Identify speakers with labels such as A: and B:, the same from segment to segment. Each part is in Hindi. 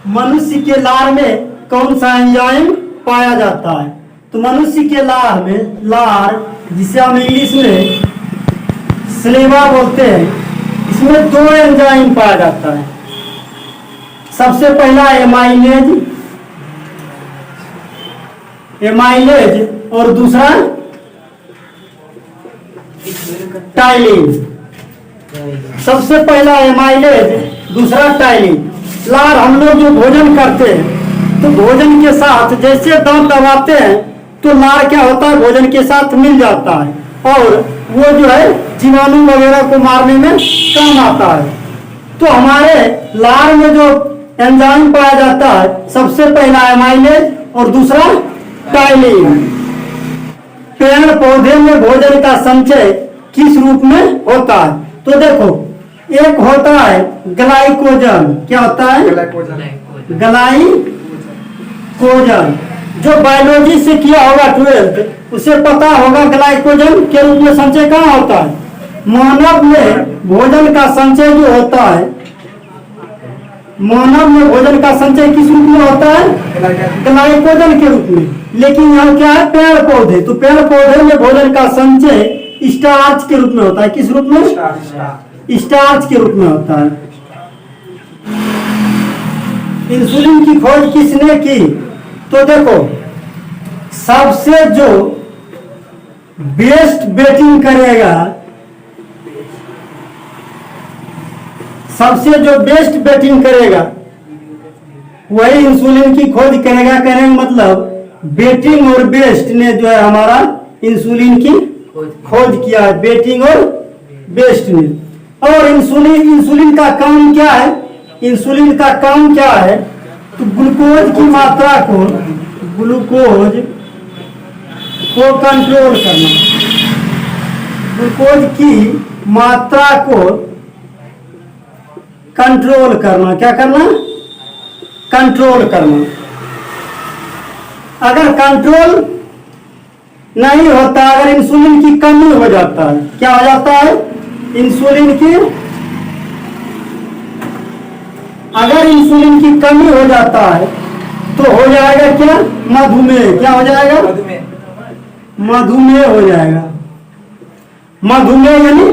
A: मनुष्य के लार में कौन सा एंजाइम पाया जाता है? तो मनुष्य के लार में, लार जिसे हम इंग्लिश में स्लेवा बोलते हैं, इसमें दो एंजाइम पाया जाता है। सबसे पहला एमाइलेज, एमाइलेज और दूसरा टाइलिन। सबसे पहला एमाइलेज, दूसरा टाइलिन। लार हम लोग जो भोजन करते हैं तो भोजन के साथ जैसे दांत दबाते हैं तो लार क्या होता है, भोजन के साथ मिल जाता है और वो जो है जीवाणु वगैरह को मारने में काम आता है। तो हमारे लार में जो एंजाइम पाया जाता है, सबसे पहला एमाइलेज और दूसरा टाइलिन। पेड़ पौधे में भोजन का संचय किस रूप में होता है? तो देखो, एक होता है ग्लाइकोजन। क्या होता है? ग्लाइकोजन। जो बायोलॉजी से किया होगा 12th, उसे पता होगा ग्लाइकोजन के रूप में संचय कहाँ होता है। मानव में भोजन का संचय जो होता है, मानव में भोजन का संचय किस रूप में होता है? ग्लाइकोजन के रूप में। लेकिन यहाँ क्या है? पेड़ पौधे। तो पेड़ पौधे में भोजन का संचय स्टार्च के रूप में होता है। किस रूप में? स्टार्च के रूप में होता है। इंसुलिन की खोज किसने की? तो देखो, सबसे जो बेस्ट बेटिंग करेगा, सबसे जो बेस्ट बेटिंग करेगा वही इंसुलिन की खोज करेगा। कहने का मतलब बेटिंग और बेस्ट ने जो है हमारा इंसुलिन की खोज किया है, बेटिंग और बेस्ट ने। और इंसुलिन का काम क्या है? इंसुलिन का काम क्या है? तो ग्लूकोज की मात्रा को, ग्लूकोज को कंट्रोल करना, ग्लूकोज की मात्रा को कंट्रोल करना। क्या करना? कंट्रोल करना। अगर कंट्रोल नहीं होता, अगर इंसुलिन की कमी हो जाता है, क्या हो जाता है? इंसुलिन की, अगर इंसुलिन की कमी हो जाता है तो हो जाएगा क्या? मधुमेह। क्या हो जाएगा? मधुमेह हो जाएगा। मधुमेह यानी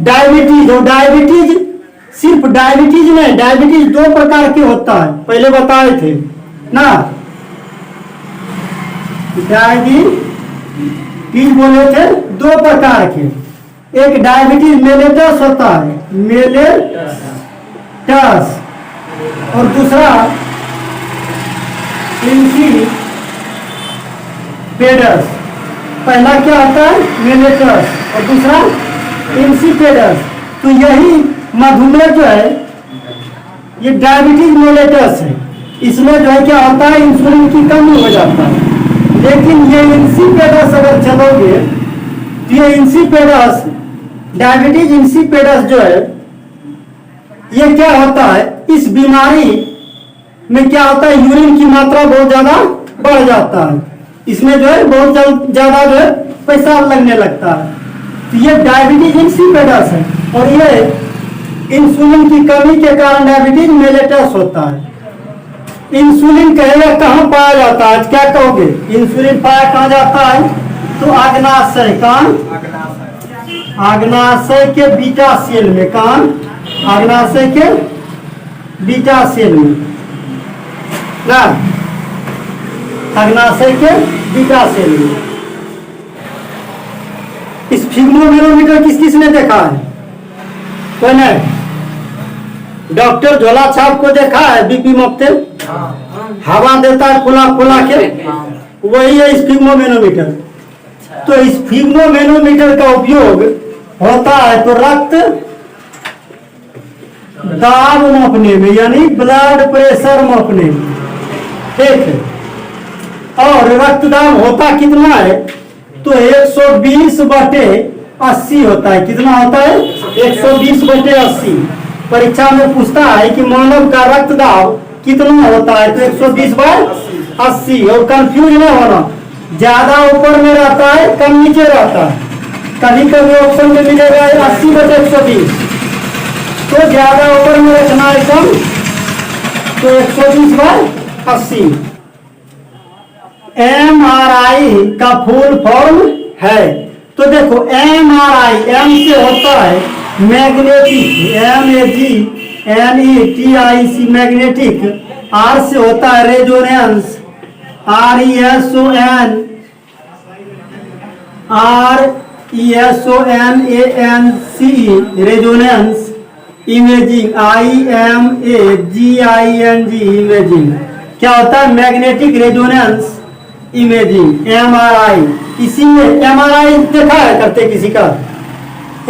A: डायबिटीज। और डायबिटीज सिर्फ डायबिटीज नहीं, डायबिटीज दो प्रकार के होता है, पहले बताए थे ना। डायबिटीज बोले थे दो प्रकार के। एक डायबिटीज मेलेटस होता है, मेलेटस, और दूसरा इंसिपेडस। पहला क्या होता है? मेलेटस और दूसरा इंसिपेडस। तो यही मधुमेह जो है ये डायबिटीज मेलेटस है। इसमें जो है क्या होता है? इंसुलिन की कमी हो जाता है। लेकिन ये इंसिपेडस अगर चलोगे तो ये इंसिपेडस, डायबिटीज इंसिपेडस जो है ये क्या होता है? इस बीमारी में क्या होता है? यूरिन की मात्रा बहुत ज्यादा बढ़ जाता है। इसमें जो है बहुत ज्यादा जो है पैसा लगने लगता है। तो ये डायबिटीज इंसिपेडस है और ये इंसुलिन की कमी के कारण डायबिटीज मेलेटस होता है। इंसुलिन कहेगा कहाँ पाया जाता है? आज क्या कहोगे? इंसुलिन पाया कहाँ जाता है? तो अग्नाशय। कहाँ? अग्नाशय के बीटा सेल में। कहाँ? अग्नाशय के बीटा सेल में ना, अग्नाशय के बीटा सेल में। स्फिग्मोमेनोमीटर किस किस ने देखा है? कोई नहीं? डॉक्टर झोला छाप को देखा है? बीपी मपते हवा देता है खुला खुला के, वही है स्फिग्मोमेनोमीटर। तो स्फिग्मोमेनोमीटर का उपयोग होता है तो रक्त दाब मापने में, यानी ब्लड प्रेशर मापने में। ठीक है। और रक्त दाब होता कितना है? तो 120/80 होता है। कितना होता है? 120/80। परीक्षा में पूछता है कि मानव का रक्त दाब कितना होता है? तो 120/80। और कंफ्यूज नहीं होना, ज्यादा ऊपर में रहता है कम नीचे रहता है। कभी कभी ऑप्शन में मिलेगा 80/120। तो ज्यादा ऊपर में रखना है कम, तो 120/80। MRI का फुल फॉर्म है, तो देखो MRI, M से होता है मैग्नेटिक, MAGNETIC मैग्नेटिक, R से होता है resonance, RESONANCE resonance, imaging IMAGING imaging. क्या होता है मैग्नेटिक रेजोनेंस इमेजिंग, MRI। इसी में MRI देखा है करते किसी का?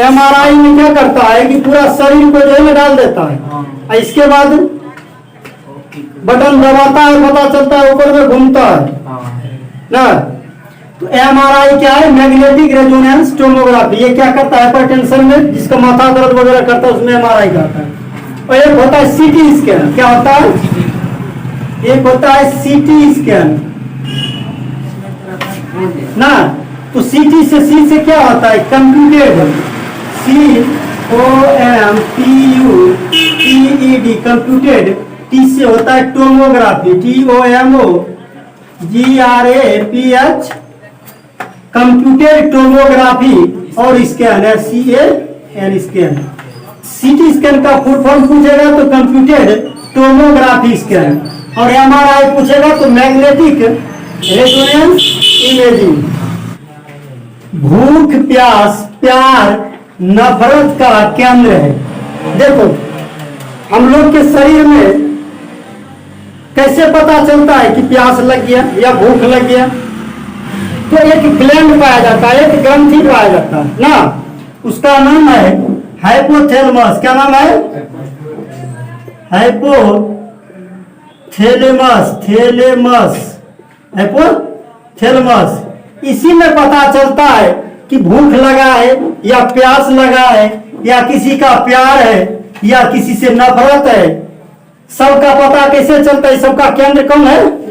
A: MRI में क्या करता है कि पूरा शरीर को जो है डाल देता है, और इसके बाद बटन दबाता है, पता चलता है ऊपर में घूमता है ना। तो MRI क्या है? Magnetic resonance tomography. ये क्या करता है? हाइपरटेंशन में जिसका माथा दर्द वगैरह करता है उसमें MRI करता है। और एक होता है CT स्कैन। क्या होता है? एक होता है CT स्कैन ना। तो CT से C से क्या होता है? Computed, COMPUTED computed. T से होता है टोमोग्राफी, TOMOGRAPH कंप्यूटेड टोमोग्राफी, और स्कैन है CAN स्कैन। CT स्कैन का फुल फॉर्म पूछेगा तो कंप्यूटेड टोमोग्राफी स्कैन, और MRI पूछेगा तो मैग्नेटिक रेजोनेंस इमेजिंग। भूख, प्यास, प्यार, नफरत का केंद्र है। देखो हम लोग के शरीर में कैसे पता चलता है कि प्यास लग गया या भूख लग गया? तो एक ग्लैंड पाया जाता है, एक ग्रंथि पाया जाता है ना, उसका नाम है हाइपोथैलेमस। क्या नाम है? हाइपोथैलेमस। इसी में पता चलता है कि भूख लगा है या प्यास लगा है, या किसी का प्यार है या किसी से नफरत है। सबका पता कैसे चलता है? सबका केंद्र कौन है?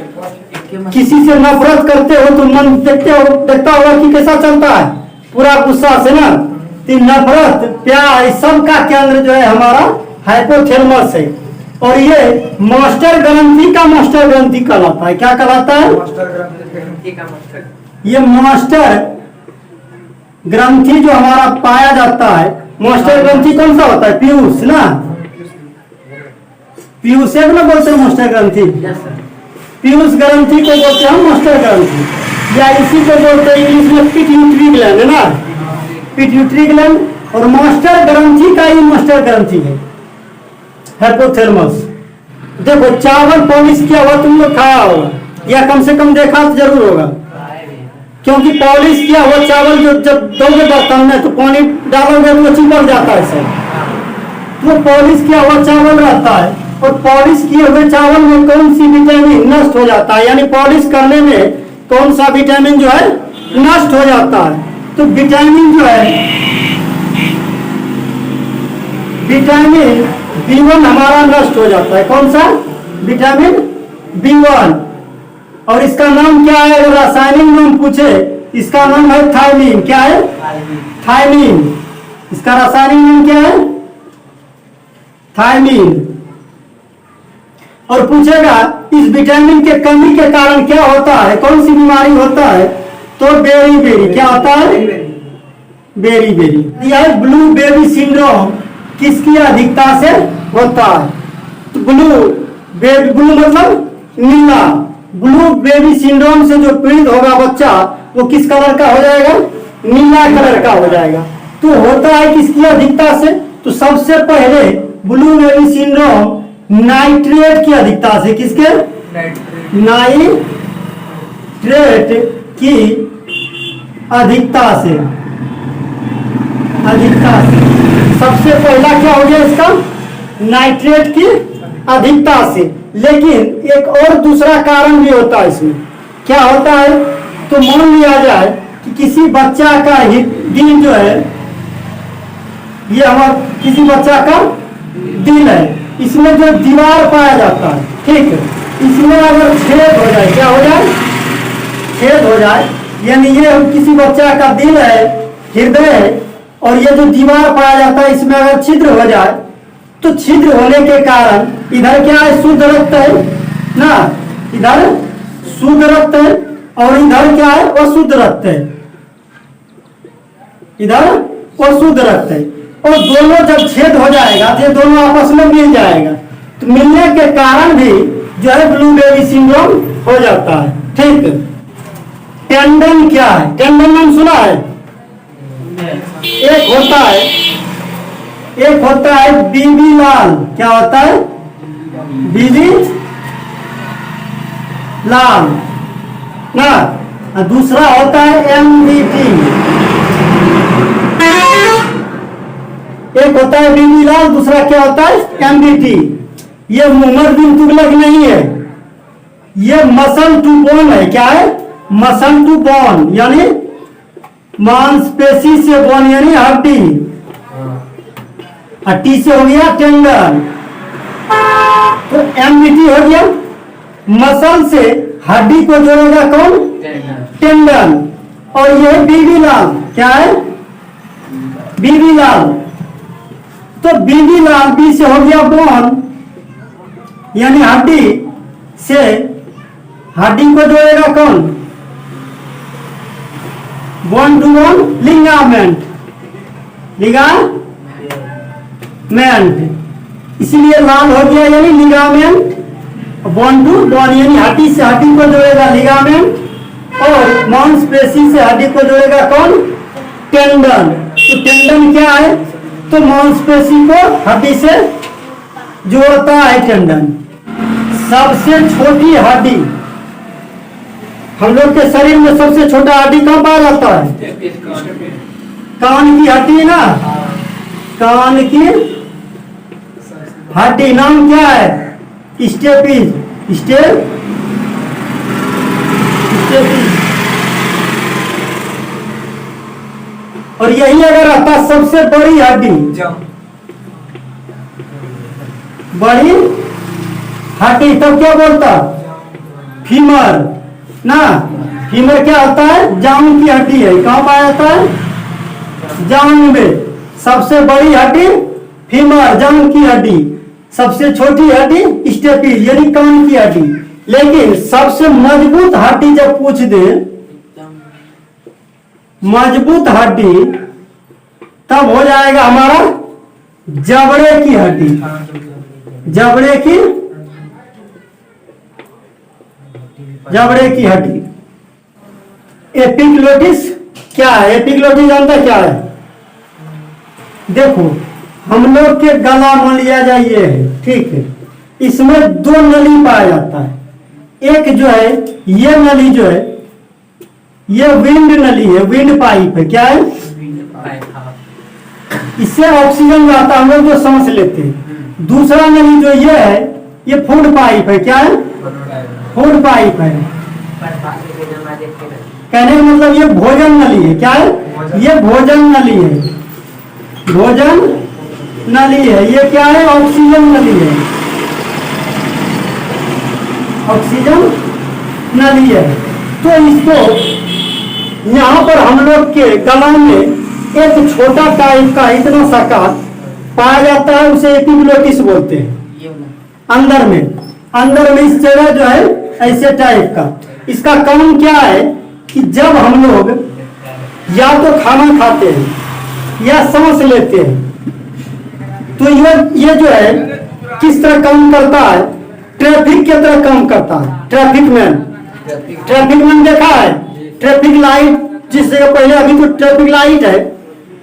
A: किसी से नफरत करते हो तो मन देखता होगा कि कैसा चलता है, पूरा गुस्सा से ना। तो नफरत, प्यार, सबका केंद्र जो है हमारा हाइपोथैलेमस है। और ये मास्टर ग्रंथि का मास्टर ग्रंथि कहलाता है। क्या कहलाता है? ये मास्टर ग्रंथि जो हमारा पाया जाता है, मास्टर ग्रंथि कौन सा होता है? पीयूष ना, पीयूष एक ना बोलते हैं मास्टर ग्रंथि। पीयूष ग्रंथि को बोलते हैं मास्टर ग्रंथि, या इसी को बोलते हैं इंग्लिश में पिट्यूटरी ग्लैंड है ना, पिट्यूटरी ग्लैंड। और मास्टर ग्रंथि का ही मास्टर ग्रंथि है हाइपोथैलेमस। देखो चावल पॉलिश किया हुआ तुम लोग खाया होगा, या कम से कम देखा तो जरूर होगा, क्योंकि पॉलिश किया हुआ चावल जो जब दोगे बर्तन में तो पानी डालोगे तो चिपक जाता है सर। तो पॉलिश किया हुआ चावल रहता है, और पॉलिश किए हुए चावल में कौन सी विटामिन नष्ट हो जाता है, यानी पॉलिश करने में कौन सा विटामिन जो है नष्ट हो जाता है। तो विटामिन जो है, विटामिन B1 हमारा नष्ट हो जाता है। कौन सा? Vitamin B1। और इसका नाम क्या है? अगर रासायनिक नाम पूछे, इसका नाम है थायमीन। क्या है? थायमीन। इसका रासायनिक नाम क्या है? थायमीन। और पूछेगा इस विटामिन के कमी के कारण क्या होता है, कौन सी बीमारी होता है? तो बेरी बेरी। क्या होता है? Beriberi. यह ब्लू बेबी सिंड्रोम किसकी अधिकता से होता है? तो ब्लू मतलब नीला। ब्लू बेबी सिंड्रोम से जो पीड़ित होगा बच्चा, वो किस कलर का हो जाएगा? नीला कलर का हो जाएगा। तो होता है किसकी अधिकता से? तो सबसे पहले ब्लू बेबी सिंड्रोम नाइट्रेट की अधिकता से। किसके? नाइट्रेट की अधिकता से। सबसे पहला क्या हो गया इसका? नाइट्रेट की अधिकता से। लेकिन एक और दूसरा कारण भी होता है इसमें। क्या होता है? तो मान लिया जाए कि किसी बच्चा का दिल जो है, ये हमारा किसी बच्चा का दिल है, इसमें जो दीवार पाया जाता है, ठीक है, इसमें अगर छेद हो जाए, क्या हो जाए? छेद हो जाए, यानी ये किसी बच्चा का दिल है, हृदय है, और ये जो दीवार पाया जाता है इसमें अगर छिद्र हो जाए तो छिद्र होने के कारण इधर क्या है, शुद्ध रक्त है ना, इधर शुद्ध रक्त है और इधर क्या है, अशुद्ध रक्त है, इधर अशुद्ध रक्त है। और दोनों जब छेद हो जाएगा तो ये दोनों आपस में मिल जाएगा, तो मिलने के कारण भी जो है ब्लू बेबी सिंड्रोम हो जाता है। ठीक, टेंडन क्या है, टेंडन नाम सुना है? एक होता है बीबी लाल, क्या होता है, बीबी लाल ना, और दूसरा होता है एमबीटी। एक होता है बीबी लाल, दूसरा क्या होता है, एमबीटी। ये मोहम्मद बिन तुगलक नहीं है, ये मसल टू बोन है। क्या है, मसल टू बोन, यानी मांसपेशी से बोन यानी हड्डी, टी से हो गया टेंडन, तो एमबीटी हो गया। मसल से हड्डी को जोड़ेगा कौन, टेंडन। और ये बीबी लाल, क्या है, बीबी लाल, तो बीबी लाल बी से हो गया बोन यानी हड्डी, से हड्डी को जोड़ेगा कौन, bone to bone ligament, ligament, इसलिए लाल हो गया यानी लिगामेंट। बोन टू बोन यानी हड्डी से हड्डी को जोड़ेगा लिगामेंट, और मांसपेशी से हड्डी को जोड़ेगा कौन, टेंडन। तो टेंडन क्या है, तो मांसपेशी को हड्डी से जोड़ता है टेंडन। सबसे छोटी हड्डी, हम लोग के शरीर में सबसे छोटा हड्डी कहाँ पाया जाता है, कान की हड्डी ना, कान की हड्डी नाम क्या है, स्टेपिस, स्टेपिस। और यही अगर आता सबसे बड़ी हड्डी, बड़ी हड्डी, तब क्या बोलता, फीमर ना। फीमर क्या होता है, जांग की हड्डी है, कहाँ पाया जाता है, जांग में। सबसे बड़ी हड्डी फीमर, जांग की हड्डी। सबसे छोटी हड्डी स्टेपिस यानी कान की हड्डी। लेकिन सबसे मजबूत हड्डी जब पूछ दे, मजबूत हड्डी, तब हो जाएगा हमारा जबड़े की हड्डी, जबड़े की, जबड़े की हड्डी। एपिग्लोटिस क्या है, एपिग्लोटिस जानता क्या है, देखो हम लोग के गला मान लिया जाए ये है, ठीक है, इसमें दो नली पाया जाता है। एक जो है ये नली जो है ये विंड नली है, विंड पाइप है, क्या है, इससे ऑक्सीजन जाता है, हम लोग जो सांस लेते हैं। दूसरा नली जो ये है ये फूड पाइप है, क्या है, फूड पाइप है। कहने का मतलब ये भोजन नली है, क्या है, ये भोजन नली है, भोजन नली है। ये क्या है, ऑक्सीजन नली है, ऑक्सीजन नली है। तो इसको यहाँ पर हम लोग के गला में एक छोटा टाइप का इतना सा काट पाया जाता है, उसे एपिग्लोटिस बोलते हैं। अंदर में इस जगह जो है ऐसे टाइप का। इसका काम क्या है कि जब हम लोग या तो खाना खाते हैं या सांस लेते हैं, तो ये जो है किस तरह काम करता है, ट्रैफिक की तरह काम करता है। ट्रैफिक मैन देखा है, ट्रैफिक लाइट जिस जगह पहले, अभी तो ट्रैफिक लाइट है,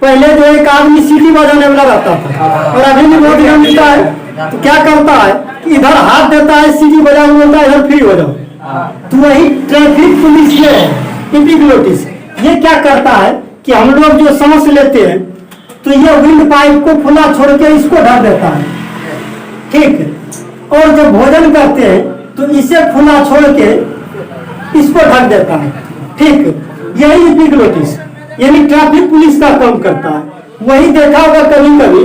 A: पहले जो एक आदमी सीटी बजाने वाला रहता था और अभी भी बहुत ध्यान मिलता है, तो क्या करता है कि इधर हाथ देता है, सीटी बजाने बोलता है इधर फ्री हो जाओ। तो वही ट्रैफिक पुलिस ये है एपिग्लोटिस। ये क्या करता है कि हम लोग जो सांस लेते हैं तो ये विंड पाइप को खुला छोड़ के इसको ढक देता है, ठीक है, और जब भोजन करते हैं तो इसे खुला छोड़ के इसको ढक देता है, ठीक। यही एपिग्लोटिस यानी ट्रैफिक पुलिस का काम करता है। वही देखा होगा कभी कभी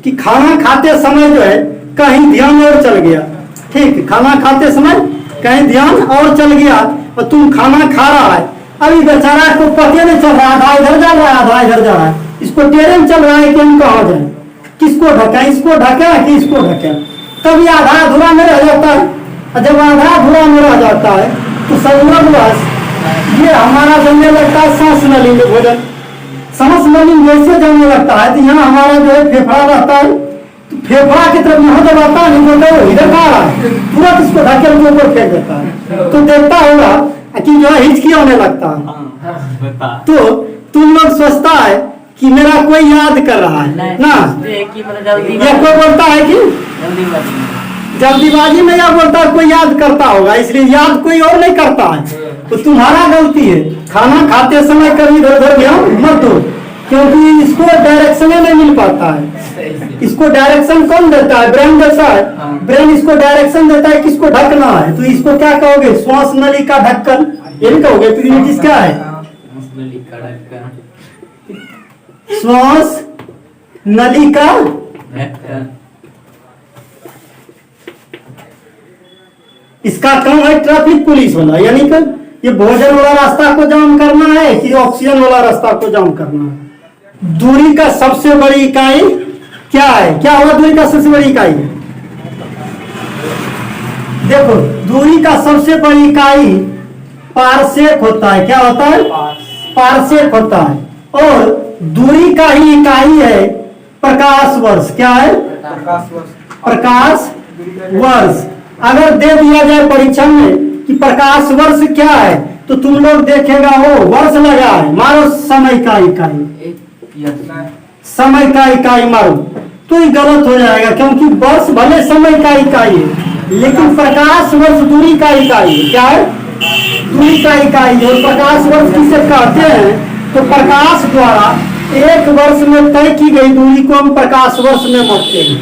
A: कि खाना खाते समय जो है कहीं ध्यान और चल गया, ठीक, खाना खाते समय कहीं ध्यान और चल गया और तुम खाना खा रहा है, अभी बेचारा को पता नहीं चल रहा, आधा इधर जा रहा है आधा इधर जा रहा है, इसको ट्रेन चल रहा है कि हम कहाँ जाए, किसको ढका, इसको ढका कि इसको ढका, तब ये आधा अधूरा में रह जाता है। और जब आधा अधूरा में रह जाता है तो संयोगवश ये हमारा जमने लगता है सांस नली में भोजन। सांस नली जैसे जमने लगता है तो यहाँ हमारा जो है फेफड़ा रहता है, तो फेफड़ा की तरफ यहाँ जब आता है नहीं तो इधर का रहा है, तुरंत इसको ढकेल के ऊपर फेंक देता है। तो देखता होगा कि जो है हिचकी होने लगता है। तो तुम लोग सोचता है कि मेरा कोई याद कर रहा है ना, या कोई बोलता है कि जल्दीबाजी में, या बोलता है कोई याद करता होगा, इसलिए याद कोई और नहीं करता है। तो तुम्हारा गलती है, खाना खाते समय कभी इधर उधर ध्यान मत दो, क्योंकि इसको डायरेक्शन नहीं मिल पाता है। इसको डायरेक्शन कौन देता है? ब्रेन देता है। ब्रेन इसको डायरेक्शन देता है किसको ढकना है। तो इसको क्या कहोगे? श्वास नली का ढक्कन, ये नहीं कहोगे? तो क्या है? श्वास नली का इसका काम है ट्रैफिक पुलिस वाला, यानी कि ये भोजन वाला रास्ता को जाम करना है कि ऑक्सीजन वाला रास्ता को जाम करना है। दूरी का सबसे बड़ी इकाई क्या है? क्या होगा दूरी का सबसे बड़ी इकाई? देखो, दूरी का सबसे बड़ी इकाई पारसेक होता है। क्या होता है? पारसेक होता है। और दूरी का ही इकाई है प्रकाश वर्ष। क्या है? प्रकाश वर्ष। अगर दे दिया जाए परीक्षा में कि प्रकाश वर्ष क्या है, तो तुम लोग देखेगा वो वर्ष लगा है, मारो समय का इकाई, समय का इकाई मारो, तो ये गलत हो जाएगा, क्योंकि वर्ष भले समय का इकाई है लेकिन प्रकाश वर्ष दूरी का इकाई है। क्या है? दूरी का इकाई है। और प्रकाश वर्ष किसे कहते हैं? तो प्रकाश द्वारा एक वर्ष में तय की गई दूरी को हम प्रकाश वर्ष में मापते हैं।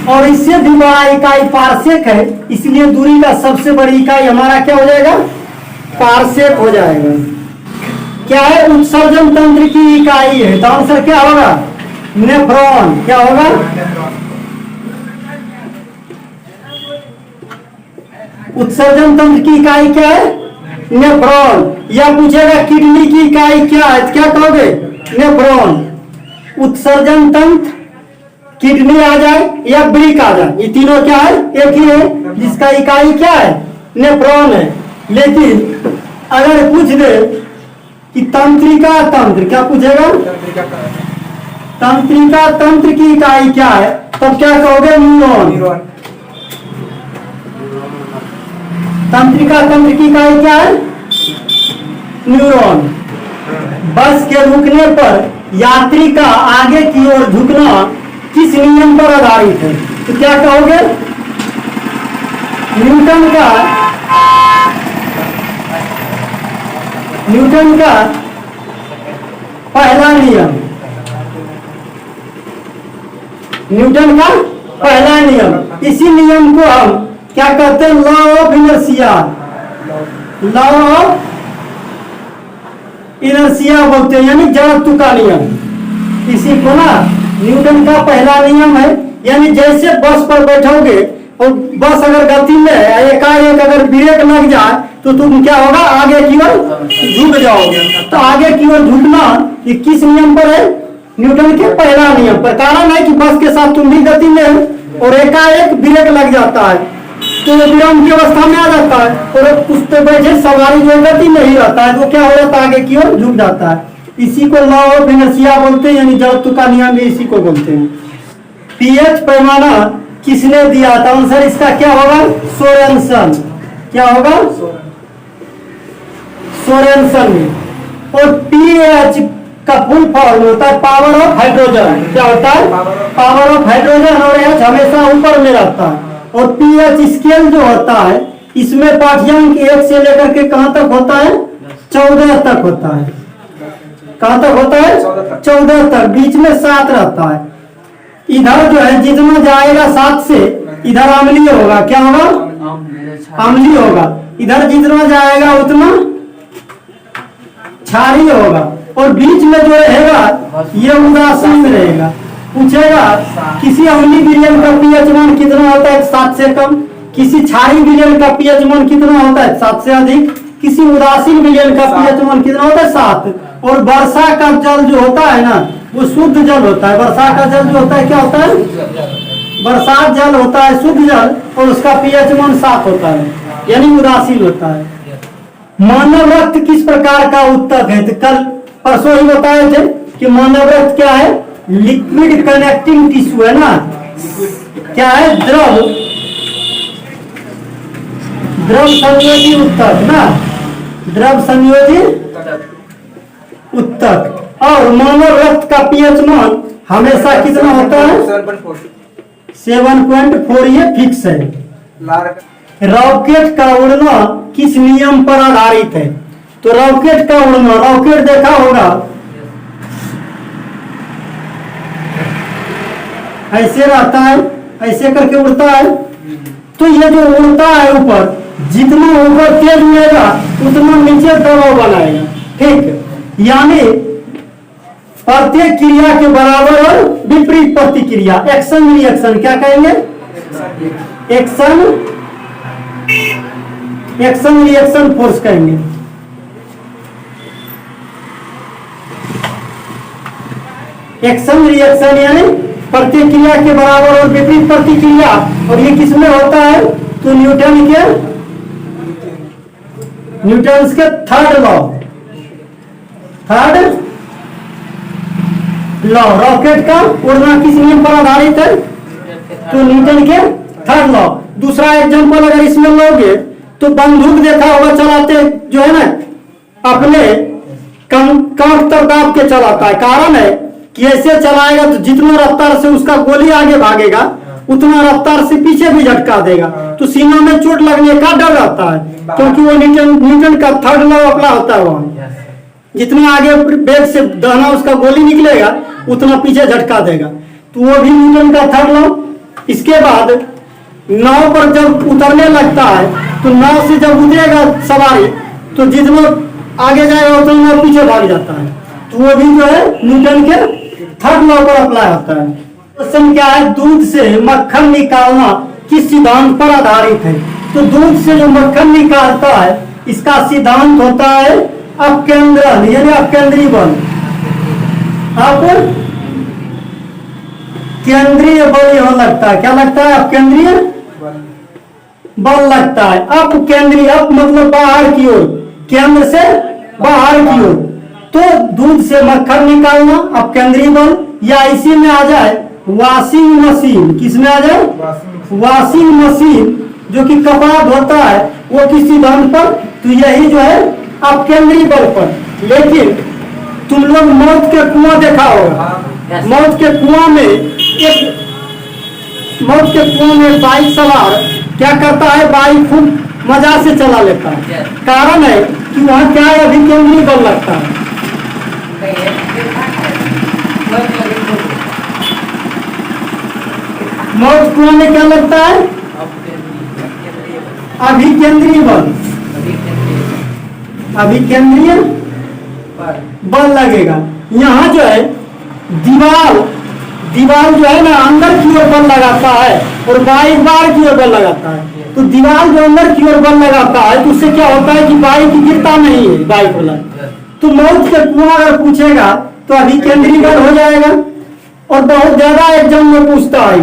A: और इससे भी बड़ा इकाई पारसेक है, इसलिए दूरी का सबसे बड़ी इकाई हमारा क्या हो जाएगा? पारसेक हो जाएगा। क्या है? उत्सर्जन तंत्र की इकाई है। तो आंसर क्या होगा? नेफ्रॉन। क्या होगा? उत्सर्जन तंत्र की इकाई क्या है? नेफ्रॉन। या पूछेगा किडनी की इकाई क्या है, क्या कहोगे? नेफ्रॉन। उत्सर्जन तंत्र, किडनी आ जाए या ब्रिक आ जाए, ये तीनों क्या है? एक ही है, जिसका इकाई क्या है? नेफ्रॉन है। लेकिन अगर पूछ दे कि तंत्रिका तंत्र, क्या पूछेगा? तंत्रिका तंत्र की इकाई क्या है, तब क्या कहोगे? न्यूरॉन। तंत्रिका तंत्र की इकाई क्या है? न्यूरॉन। बस के रुकने पर यात्री का आगे की ओर झुकना किस नियम पर आधारित है? तो क्या कहोगे? न्यूटन का पहला नियम। न्यूटन का पहला नियम। इसी नियम को हम क्या कहते हैं? Law of inertia. Law of inertia बोलते हैं, यानी जड़त्व का नियम। इसी को ना न्यूटन का पहला नियम है। यानी जैसे बस पर बैठोगे और बस अगर गति में एकाएक अगर ब्रेक लग जाए तो तुम क्या होगा? आगे की ओर झुक जाओगे। तो आगे की ओर झुकना ये किस नियम पर है? न्यूटन के पहला नियम पर। कारण है कि बस के साथ तुम भी गति में हो और एकाएक ब्रेक लग जाता है तो विराम की अवस्था में आ जाता है, और उस पर बैठे सवारी जो गति में ही रहता है तो क्या हो जाता है? आगे की ओर झुक जाता है। इसी को लॉ ऑफ इनर्शिया बोलते हैं, यानी जड़त्व का नियम, इसी को बोलते हैं। पीएच पैमाना किसने दिया था? आंसर इसका क्या होगा? सोरेनसन। क्या होगा? सोरेनसन ने। और पीएच का फुल फॉर्म होता है पावर ऑफ हाइड्रोजन। क्या होता है? Power of hydrogen. और एच हमेशा ऊपर में रहता है। और पीएच स्केल जो होता है इसमें पाठ्यांक 1 से लेकर के कहां तक होता है? 14 तक होता है। कहां तक होता है? 14 तक। बीच में 7 रहता है। इधर जो है जितना जाएगा 7 से इधर अम्लीय होगा। क्या होगा? अम्लीय होगा। इधर जितना जाएगा उतना क्षारीय होगा। और बीच में जो रहेगा ये उदासीन रहेगा। पूछेगा किसी अम्लीय विलयन का पीएच मान कितना होता है? 7 से कम। किसी क्षारीय विलयन का पीएच मान कितना होता है? 7 से अधिक। किसी उदासीन विलयन का पीएच मान कितना होता है? 7। और वर्षा का जल जो होता है ना वो शुद्ध जल होता है। वर्षा का जल जो होता है क्या होता है? बरसात जल होता है शुद्ध जल, और उसका पीएच मान 7 होता है, यानी उदासीन होता है। मानव रक्त किस प्रकार का उत्तक है? तो कल परसों ही बताए थे कि मानव रक्त क्या है? लिक्विड कनेक्टिंग टिश्यू है ना। क्या है? द्रव संयोजी उत्तक ना, द्रव संयोजी उत्तक। और मानव रक्त का पीएच मान हमेशा कितना होता है? 7.4। ये फिक्स है। रॉकेट का उड़ना किस नियम पर आधारित है? तो रॉकेट का उड़ना, रॉकेट देखा होगा, ऐसे रहता है, ऐसे करके उड़ता है। तो ये जो उड़ता है ऊपर, जितना ऊपर तेज उड़ेगा उतना नीचे दबाव बनाएगा, ठीक। यानी प्रत्येक क्रिया के बराबर और विपरीत प्रतिक्रिया, एक्शन रिएक्शन, क्या कहेंगे? एक्शन रिएक्शन फोर्स कहेंगे। एक्शन रिएक्शन यानी प्रतिक्रिया के बराबर और विपरीत प्रतिक्रिया। और ये किसमें होता है? तो न्यूटन के थर्ड लॉ, रॉकेट का उड़ना किस नियम पर आधारित है? तो न्यूटन के थर्ड लॉ। दूसरा एग्जांपल अगर इसमें लोगे तो बंदूक देखा होगा चलाते जो है ना, अपने कांख तर दाब के चलाता है। कारण है कि ऐसे चलाएगा तो जितना रफ्तार से उसका गोली आगे भागेगा उतना रफ्तार से पीछे भी झटका देगा, तो सीना में चोट लगने का डर रहता है, क्योंकि वो न्यूटन का थर्ड लॉ अप्लाई होता है वहां। जितना आगे बेग से दाना उसका गोली निकलेगा उतना पीछे झटका देगा, तो वो भी न्यूटन का थर्ड लॉ। इसके बाद नाव पर जब उतरने लगता है तो नाव से जब उतरेगा सवारी तो जितना आगे जाएगा उतना नाव पीछे भाग जाता है, तो वो भी जो है न्यूटन के थर्ड लॉ पर अप्लाई होता है। क्वेश्चन क्या है? दूध से मक्खन निकालना किस सिद्धांत पर आधारित है? तो दूध से जो मक्खन निकालता है इसका सिद्धांत होता है अपकेंद्रन, यानी अपकेंद्रीय बल। केंद्रीय बल यहां लगता है। क्या लगता है? अपकेंद्रीय बल लगता है। अपकेंद्रीय, अप मतलब बाहर की ओर, केंद्र से बाहर की ओर। तो दूध से मक्खन निकालना अपकेंद्रीय बल, या इसी में आ जाए वॉशिंग मशीन। किसमें आ जाए? वॉशिंग मशीन जो कि कपड़ा धोता है, वो किस सिद्धांत पर? तो यही जो है अपकेंद्रीय बल पर। लेकिन तुम लोग मौत के कुआं देखा होगा, मौत के कुआं में बाइक सवार क्या करता है? बाइक खूब मजा से चला लेता है। कारण है कि वहां क्या है? अभिकेंद्रीय बल लगता है। मौत कुआं में क्या लगता है? अभिकेंद्रीय बल, अभिकेंद्रीय बल लगेगा। यहाँ जो है दीवार जो है ना अंदर की ओर बल लगाता है और बाइक बाहर की ओर बल लगाता है। तो दीवार जो अंदर की ओर बल लगाता है तो उससे क्या होता है कि बाइक गिरता नहीं है, बाइक वाला। तो मौत के कुआं अगर पूछेगा तो अभिकेंद्रीय बल हो जाएगा। और बहुत ज्यादा एग्जाम में पूछता है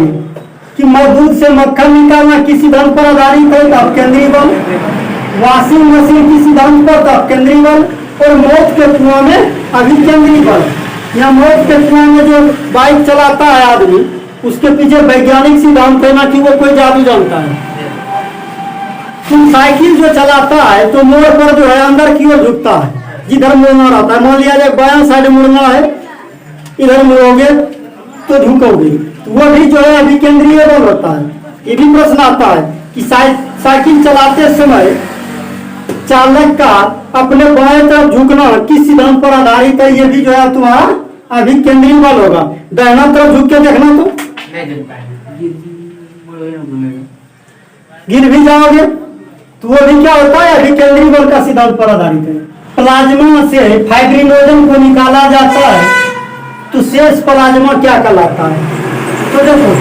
A: कि दूध से मक्खन निकालना किस सिद्धांत पर आधारित है? तो अपकेंद्रीय बल। वॉशिंग मशीन किस सिद्धांत पर? तो अपकेंद्रीय बल। और मौत के कुआं में अभिकेंद्रीय बल। यहाँ मौत के कुआं में जो बाइक चलाता है आदमी, उसके पीछे वैज्ञानिक सिद्धांत है ना कि वो कोई जादू जानता है। तुम साइकिल जो चलाता है तो मोड़ पर जो है अंदर की ओर झुकता है, जिधर मुड़ना रहता है। मान लिया जाए बायां साइड मुड़ना है, इधर मुड़ोगे तो झुकोगे, वो भी जो है अभिकेंद्रीय बल होता है। ये भी प्रश्न आता है कि साइकिल चलाते समय चालक का अपने बाएं तरफ झुकना किस सिद्धांत पर आधारित है? ये भी जो है तुम्हारा अभिकेंद्रीय बल होगा। दाहिना तरफ झुक के देखना तो गिर भी जाओगे, तो वो भी क्या होता है? अभिकेंद्रीय बल का सिद्धांत पर आधारित है। प्लाज्मा से फाइब्रिनोजन को निकाला जाता है तो शेष प्लाज्मा क्या कहलाता है? तो देखो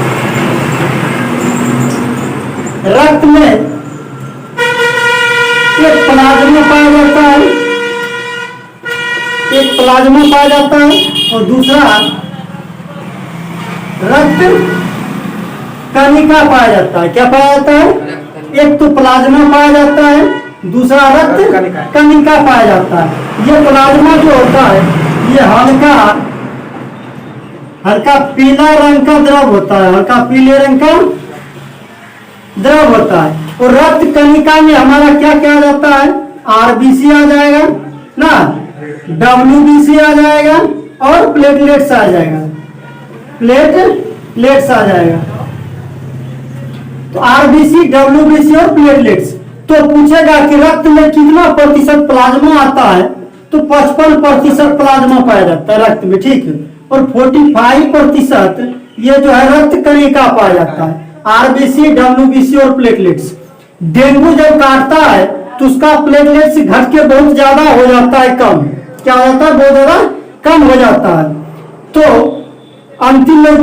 A: रक्त में एक प्लाज्मा पाया जाता है, और दूसरा रक्त कणिका पाया जाता है। क्या पाया जाता है? एक तो प्लाज्मा पाया जाता है, दूसरा रक्त कणिका पाया जाता है। ये प्लाज्मा जो होता है ये हल्का पीला रंग का द्रव होता है, हल्का पीले रंग का द्रव होता है। और रक्त कणिका में हमारा क्या क्या आ जाता है? आरबीसी आ जाएगा ना, डब्ल्यूबीसी आ जाएगा और प्लेटलेट्स आ जाएगा, प्लेटलेट्स आ जाएगा। तो आरबीसी, डब्ल्यूबीसी और प्लेटलेट्स। तो पूछेगा कि रक्त में कितना प्रतिशत प्लाज्मा आता है, तो 55% प्लाज्मा पाया जाता है रक्त में, ठीक है। और 45% ये जो है रक्त कणिका पाया जाता है, आरबीसी, डब्ल्यूबीसी और प्लेटलेट्स। डेंगू जब काटता है तो उसका प्लेटलेट्स घट के बहुत ज्यादा हो जाता है, कम। क्या हो जाता है? बहुत ज्यादा कम हो जाता है। तो अंतिम में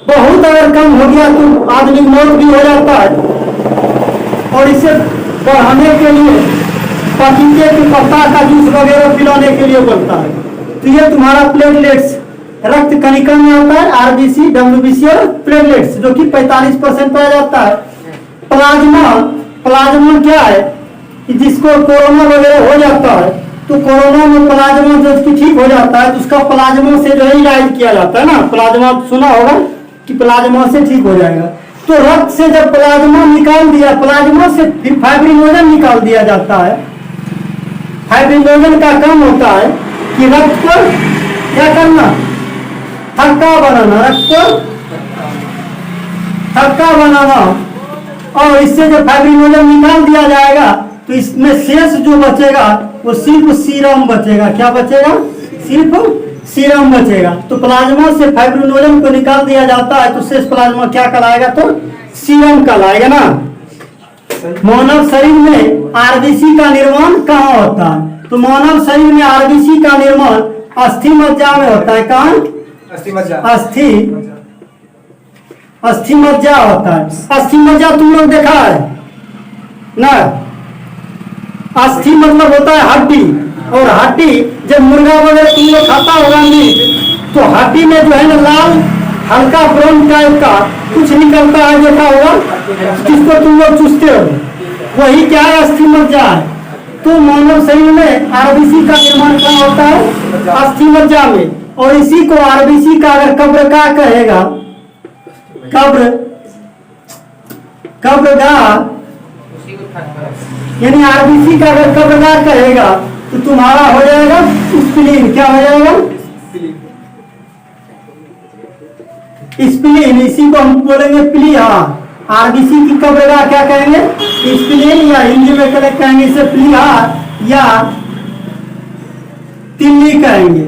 A: बहुत अगर कम हो गया तो आदमी मौत भी हो जाता है। और इसे बढ़ाने के लिए पपीते के पत्ता का जूस वगैरह पिलाने के लिए बनता है। तो ये तुम्हारा प्लेटलेट्स रक्त कणिका में आता है, आरबीसी, डब्ल्यूबीसी और प्लेटलेट्स, जो कि 45% पाया जाता है। प्लाज्मा क्या है कि जिसको कोरोना वगैरह हो जाता है तो कोरोना में प्लाज्मा जब ठीक हो जाता है तो उसका प्लाज्मा से जो है इलाज किया जाता है ना। प्लाज्मा सुना होगा कि प्लाज्मा से ठीक हो जाएगा। तो रक्त से जब प्लाज्मा निकाल दिया, प्लाज्मा से फिर फाइब्रिनोजन निकाल दिया जाता है। फाइब्रिनोजन का काम होता है कि रक्त को क्या करना? थक्का बनाना, रक्त को थक्का बनाना। और इससे जब फाइब्रिनोजन निकाल दिया जाएगा तो इसमें शेष जो बचेगा वो सिर्फ सीरम बचेगा। क्या बचेगा? सिर्फ सीरम बचेगा। तो प्लाज्मा से फाइब्रिनोजन को निकाल दिया जाता है तो शेष प्लाज्मा क्या कहलाएगा? तो सीरम कहलाएगा ना। मानव शरीर में आरबीसी का निर्माण कहाँ होता है? तो मानव शरीर में आरबीसी का निर्माण अस्थि मज्जा में होता है। कहाँ? अस्थि मज्जा होता है। अस्थि मज्जा तुम लोग देखा है ना? अस्थि मतलब होता है हड्डी। और हड्डी जब मुर्गा वगैरह तुम लोग खाता होगा मीट, तो हड्डी में जो है ना लाल हल्का ब्राउन टाइप का कुछ निकलता है, देखा होगा, जिसको तुम लोग चूसते हो, वही क्या है? अस्थि मज्जा है। तो मानव शरीर में आरबीसी का निर्माण कहाँ होता है? अस्थि मज्जा में। और इसी को आरबीसी का अगर कब्र का कहेगा, कब्रगाह, यानी आरबीसी का अगर कब्रगाह कहेगा तो तुम्हारा हो जाएगा स्प्लीन। क्या हो जाएगा? स्प्लीन। इसी को हम बोलेंगे प्लीहा। आरबीसी की कब्रगाह क्या कहेंगे? स्प्लीन, या हिंदी में कहेंगे इसे प्लीहा या तिल्ली कहेंगे,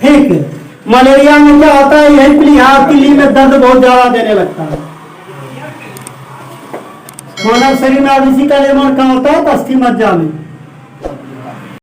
A: ठीक है। मलेरिया में क्या होता है? यही प्लीहा, तिल्ली में दर्द बहुत ज्यादा देने लगता है। मानव शरीर में आरबीसी का निर्माण कहाँ होता है? तो अस्थि मज्जा में।